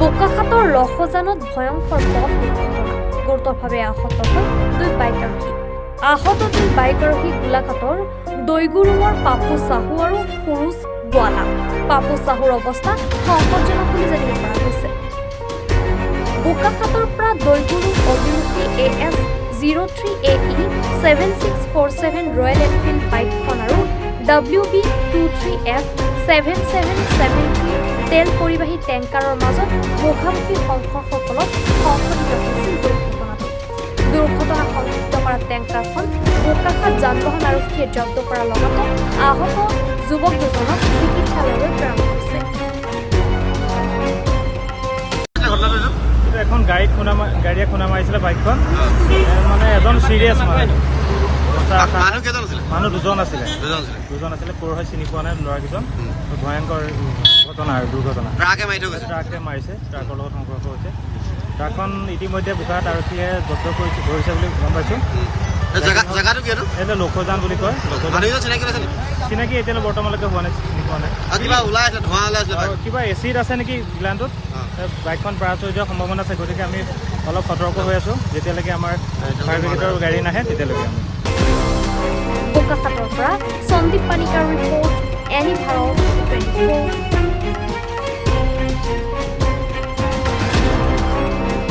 বোকাখাতৰ লখজানত ভয়ংকৰ পথ দুৰ্ঘটনা গুৰুতৰভাৱে আহত হয় 2 বাইক আৰোহী। আহত 2 বাইক আৰোহী গোলাঘাটৰ দৈগুৰুঙৰ পাপু চাহু আৰু সুৰুজ গোৱালা। পাপু চাহুৰ অৱস্থা সংকটজনক বুলি জানিব পৰা গৈছে। বোকাখাতৰ পৰা দৈগুৰুং অভিমুখী AS 03AE 7647 ৰয়েল এনফিল্ড বাইকখন আৰু WB 23F 7773 তেল পৰিবাহী টেংকাৰৰ মাজত মুখামুখি সংঘৰ্ষৰ ফলত সংঘটিত হৈছিল দুৰ্ঘটনাটো। দুৰ্ঘটনা সংঘটিত কৰা টেংকাৰখন বোকাখাত যান-বাহন আৰক্ষীয়ে জব্দ কৰাৰ লগতে আহত যুৱক দুজনক চিকিৎসালয়লৈ প্ৰেৰণ কৰিছে। এখন গাড়ীয়ে খুন্দা মাৰিছিলে বাইকখন মানে এজন চিৰিয়াছ মানুহ দুজন আছিলে ক'ৰ হয় চিনি পোৱা নাই ল'ৰাকেইজন। ভয়ংকৰ ঘটনা আৰু দুৰ্ঘটনা। ট্ৰাকে মাৰিছে, ট্ৰাকৰ লগত সংঘৰ্ষ হৈছে। ট্ৰাকখন ইতিমধ্যে বোকাখাত আৰক্ষীয়ে জব্দ ধৰিছে বুলি গম পাইছোঁ। এইটো লখজান বুলি কয়। চিনাকি এতিয়ালৈ বৰ্তমানলৈকে হোৱা নাই, চিনি পোৱা নাই। কিবা এচিড আছে নেকি গ্লানটোত। বাইকখন ব্ৰাছ হৈ যোৱাৰ সম্ভাৱনা আছে, গতিকে আমি অলপ সতৰ্ক হৈ আছোঁ। যেতিয়ালৈকে আমাৰ ফায়াৰ ব্ৰিগেডৰ গাড়ী নাহে তেতিয়ালৈকে আমি বোকাখাতৰ পৰা